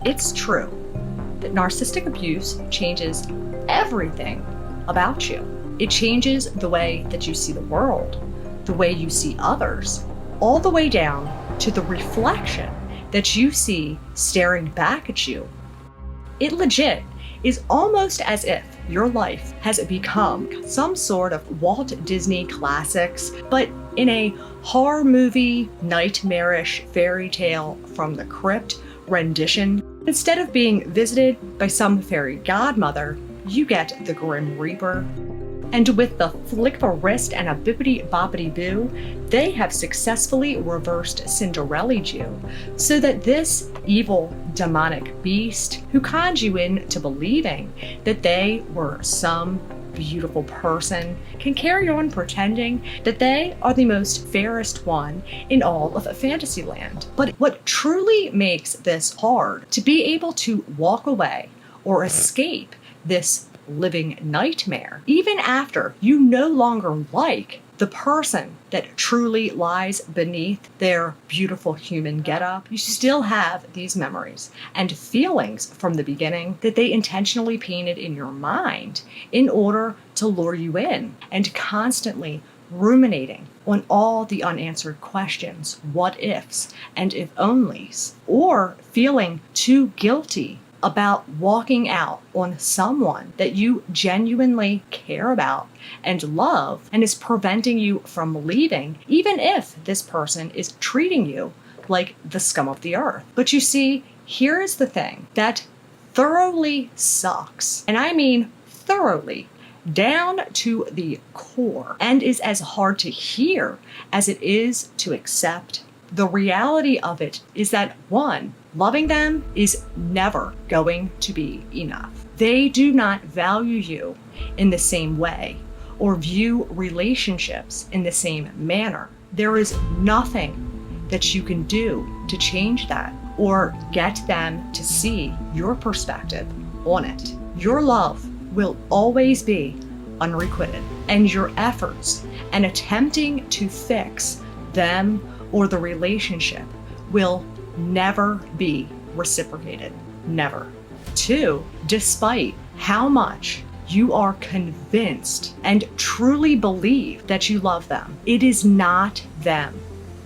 It's true that narcissistic abuse changes everything about you. It changes the way that you see the world, the way you see others, all the way down to the reflection that you see staring back at you. It legit is almost as if your life has become some sort of Walt Disney classics, but in a horror movie, nightmarish fairy tale from the crypt rendition. Instead of being visited by some fairy godmother, you get the Grim Reaper. And with the flick of a wrist and a bippity-boppity-boo, they have successfully reversed Cinderella'd you, so that this evil demonic beast who conned you into believing that they were some beautiful person can carry on pretending that they are the most fairest one in all of Fantasyland. But what truly makes this hard to be able to walk away or escape this living nightmare, even after you no longer like the person that truly lies beneath their beautiful human getup, you still have these memories and feelings from the beginning that they intentionally painted in your mind in order to lure you in, and constantly ruminating on all the unanswered questions, what ifs and if onlys, or feeling too guilty about walking out on someone that you genuinely care about and love and is preventing you from leaving, even if this person is treating you like the scum of the earth. But you see, here is the thing that thoroughly sucks, and I mean thoroughly, down to the core, and is as hard to hear as it is to accept. The reality of it is that, one, loving them is never going to be enough. They do not value you in the same way or view relationships in the same manner. There is nothing that you can do to change that or get them to see your perspective on it. Your love will always be unrequited, and your efforts and attempting to fix them or the relationship will never be reciprocated. Never. Two, despite how much you are convinced and truly believe that you love them, it is not them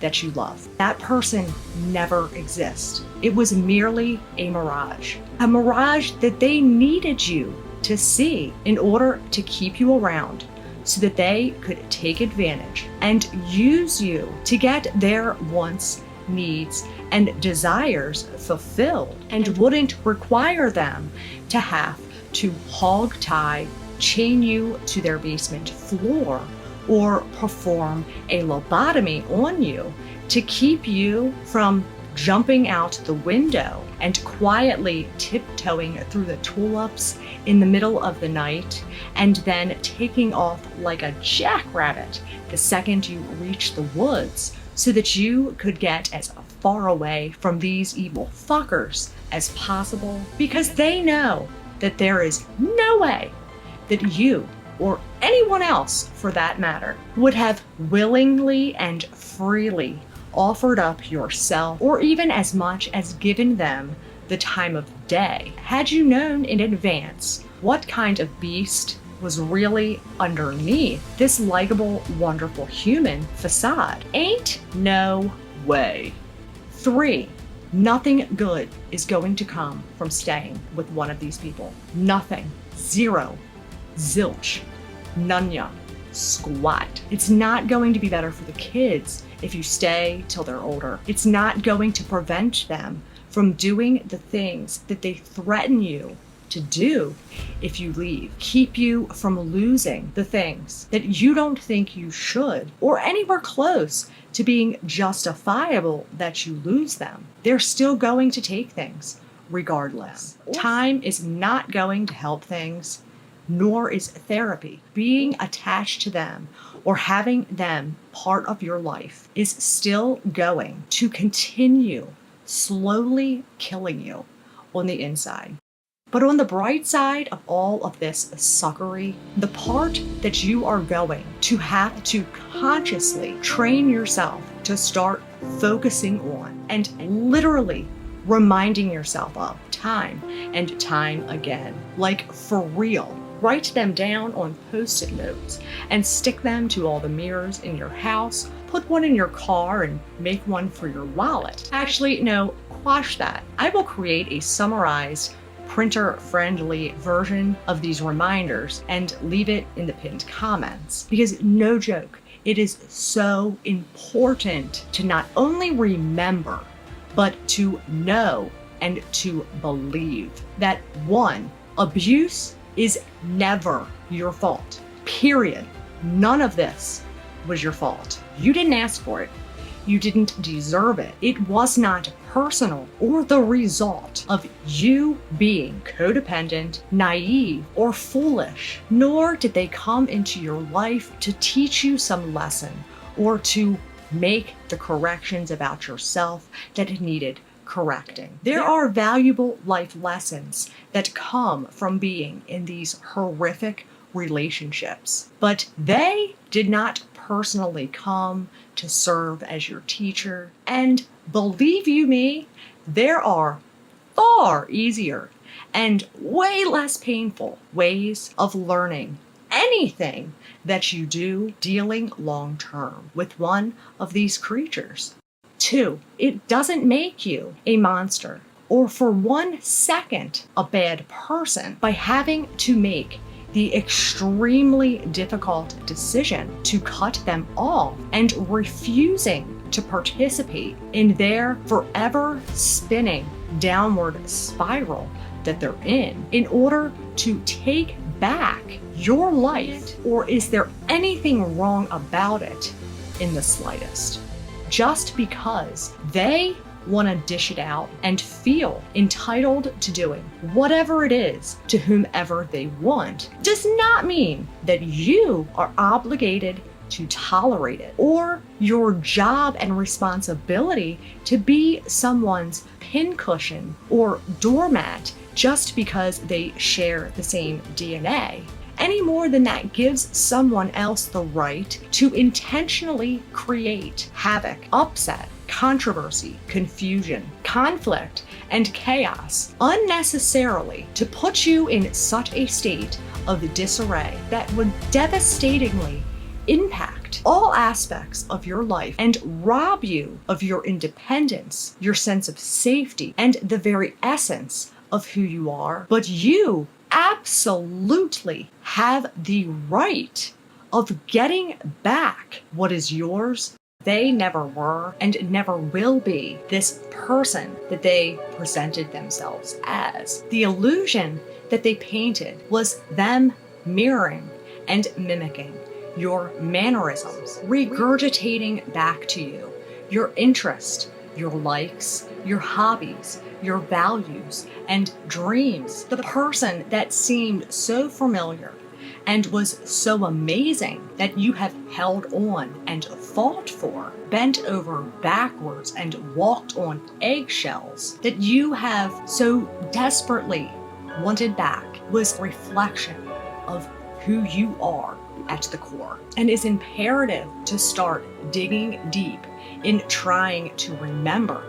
that you love. That person never exists. It was merely a mirage that they needed you to see in order to keep you around, so that they could take advantage and use you to get their wants, needs, and desires fulfilled, and wouldn't require them to have to hog tie, chain you to their basement floor, or perform a lobotomy on you to keep you from jumping out the window and quietly tiptoeing through the tulips in the middle of the night, and then taking off like a jackrabbit the second you reach the woods, so that you could get as far away from these evil fuckers as possible, because they know that there is no way that you, or anyone else for that matter, would have willingly and freely offered up yourself, or even as much as given them the time of day, had you known in advance what kind of beast was really underneath this likable, wonderful human facade. Ain't no way. 3, nothing good is going to come from staying with one of these people. Nothing. Zero. Zilch. Nunya. Squat. It's not going to be better for the kids if you stay till they're older. It's not going to prevent them from doing the things that they threaten you to do if you leave. Keep you from losing the things that you don't think you should, or anywhere close to being justifiable that you lose them. They're still going to take things regardless. Time is not going to help things, nor is therapy. Being attached to them or having them part of your life is still going to continue slowly killing you on the inside. But on the bright side of all of this suckery, the part that you are going to have to consciously train yourself to start focusing on and literally reminding yourself of time and time again. Like, for real. Write them down on Post-it notes and stick them to all the mirrors in your house. Put one in your car and make one for your wallet. Actually, no, quash that. I will create a summarized, printer-friendly version of these reminders and leave it in the pinned comments. Because no joke, it is so important to not only remember, but to know and to believe that, one, abuse is never your fault. Period. None of this was your fault. You didn't ask for it. You didn't deserve it. It was not personal or the result of you being codependent, naive, or foolish. Nor did they come into your life to teach you some lesson or to make the corrections about yourself that needed correcting. There are valuable life lessons that come from being in these horrific relationships, but they did not personally come to serve as your teacher. And believe you me, there are far easier and way less painful ways of learning anything that you do dealing long term with one of these creatures. 2, it doesn't make you a monster or for 1 second a bad person by having to make the extremely difficult decision to cut them off and refusing to participate in their forever spinning downward spiral that they're in order to take back your life. Or is there anything wrong about it in the slightest? Just because they want to dish it out and feel entitled to doing whatever it is to whomever they want does not mean that you are obligated to tolerate it, or your job and responsibility to be someone's pincushion or doormat just because they share the same DNA. Any more than that gives someone else the right to intentionally create havoc, upset, controversy, confusion, conflict, and chaos unnecessarily to put you in such a state of disarray that would devastatingly impact all aspects of your life and rob you of your independence, your sense of safety, and the very essence of who you are. But you absolutely have the right of getting back what is yours. They never were and never will be this person that they presented themselves as. The illusion that they painted was them mirroring and mimicking your mannerisms, regurgitating back to you your interest, your likes, your hobbies, your values, and dreams. The person that seemed so familiar and was so amazing that you have held on and fought for, bent over backwards and walked on eggshells, that you have so desperately wanted back, was a reflection of who you are at the core. And it's imperative to start digging deep in trying to remember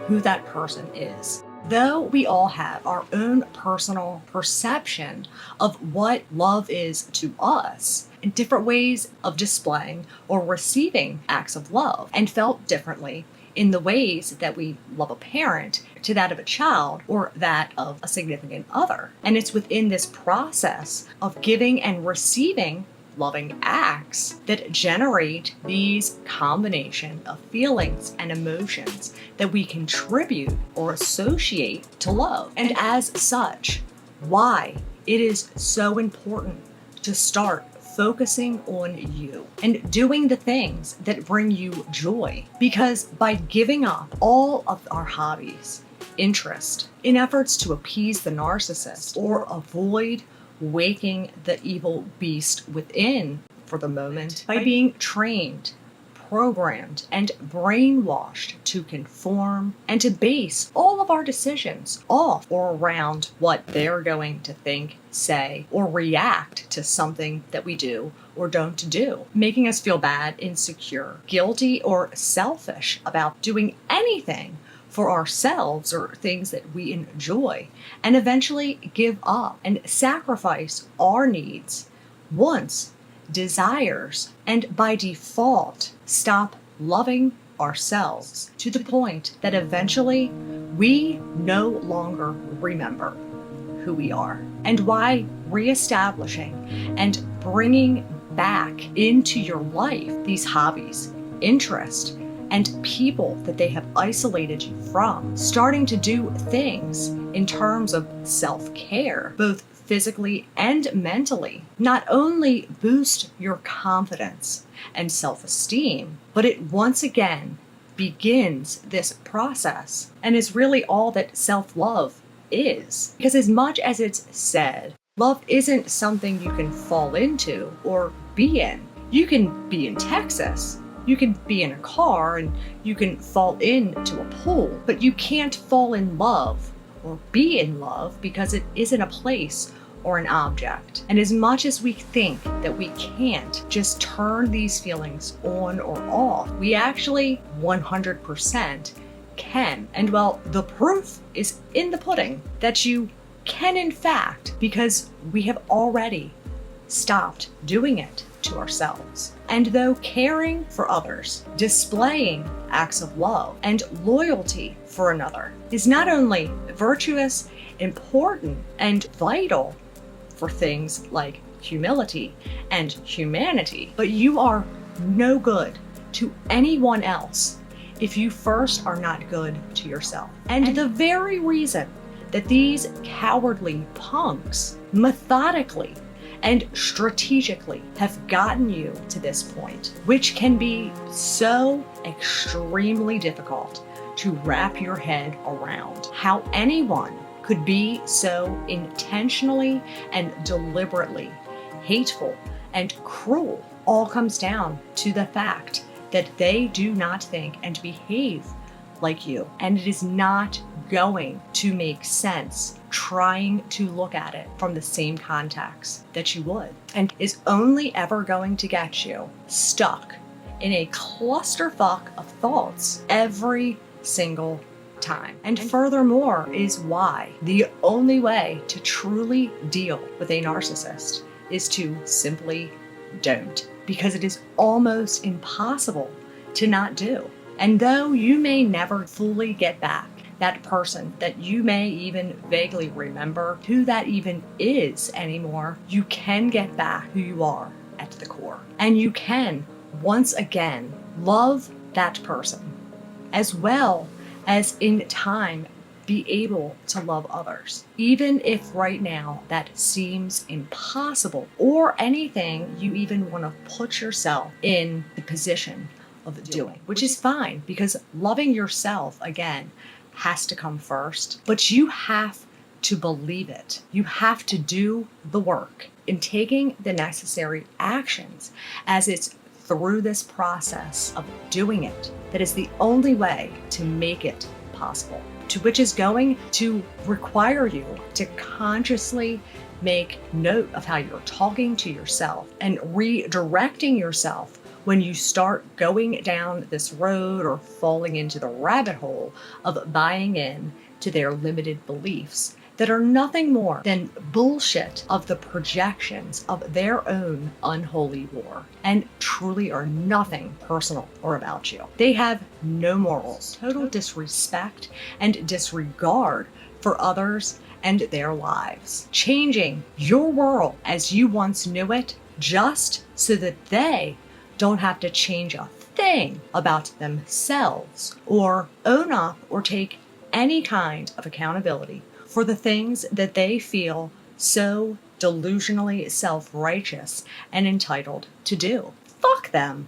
who that person is. Though we all have our own personal perception of what love is to us, and different ways of displaying or receiving acts of love, and felt differently in the ways that we love a parent to that of a child or that of a significant other. And it's within this process of giving and receiving loving acts that generate these combination of feelings and emotions that we contribute or associate to love. And as such, why it is so important to start focusing on you and doing the things that bring you joy. Because by giving up all of our hobbies, interest, in efforts to appease the narcissist or avoid waking the evil beast within for the moment, by being trained, programmed, and brainwashed to conform and to base all of our decisions off or around what they're going to think, say, or react to something that we do or don't do, making us feel bad, insecure, guilty, or selfish about doing anything for ourselves or things that we enjoy, and eventually give up and sacrifice our needs, wants, desires, and by default stop loving ourselves to the point that eventually we no longer remember who we are. And why reestablishing and bringing back into your life these hobbies, interests, and people that they have isolated you from, starting to do things in terms of self-care, both physically and mentally, not only boost your confidence and self-esteem, but it once again begins this process and is really all that self-love is. Because as much as it's said, love isn't something you can fall into or be in. You can be in Texas, you can be in a car, and you can fall into a pool, but you can't fall in love or be in love because it isn't a place or an object. And as much as we think that we can't just turn these feelings on or off, we actually 100% can. And well, the proof is in the pudding that you can in fact, because we have already stopped doing it to ourselves. And though caring for others, displaying acts of love and loyalty for another is not only virtuous, important, and vital for things like humility and humanity, but you are no good to anyone else if you first are not good to yourself. And the very reason that these cowardly punks methodically and strategically have gotten you to this point, which can be so extremely difficult to wrap your head around, how anyone could be so intentionally and deliberately hateful and cruel, all comes down to the fact that they do not think and behave like you. And it is not going to make sense trying to look at it from the same context that you would, and is only ever going to get you stuck in a clusterfuck of thoughts every single time. And furthermore is why the only way to truly deal with a narcissist is to simply don't, because it is almost impossible to not do. And though you may never fully get back that person, that you may even vaguely remember who that even is anymore, you can get back who you are at the core. And you can, once again, love that person, as well as in time be able to love others. Even if right now that seems impossible, or anything you even want to put yourself in the position of doing, which is fine, because loving yourself, again, has to come first, but you have to believe it. You have to do the work in taking the necessary actions, as it's through this process of doing it that is the only way to make it possible, to which is going to require you to consciously make note of how you're talking to yourself and redirecting yourself when you start going down this road or falling into the rabbit hole of buying in to their limited beliefs that are nothing more than bullshit of the projections of their own unholy war, and truly are nothing personal or about you. They have no morals, total disrespect and disregard for others and their lives, changing your world as you once knew it just so that they don't have to change a thing about themselves or own up or take any kind of accountability for the things that they feel so delusionally self-righteous and entitled to do. Fuck them.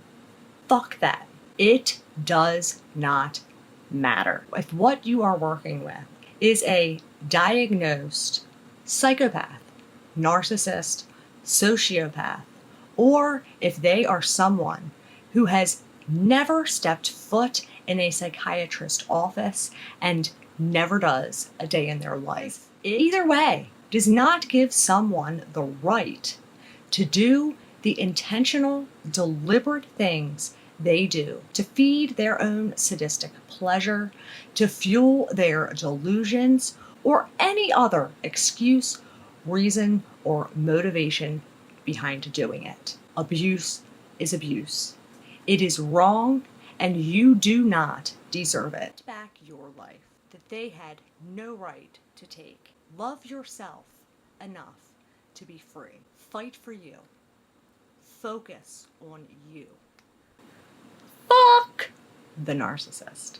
Fuck that. It does not matter. If what you are working with is a diagnosed psychopath, narcissist, sociopath, or if they are someone who has never stepped foot in a psychiatrist's office and never does a day in their life, either way does not give someone the right to do the intentional, deliberate things they do to feed their own sadistic pleasure, to fuel their delusions, or any other excuse, reason, or motivation behind doing it. Abuse is abuse. It is wrong, and you do not deserve it. Back your life that they had no right to take. Love yourself enough to be free. Fight for you. Focus on you. Fuck the narcissist.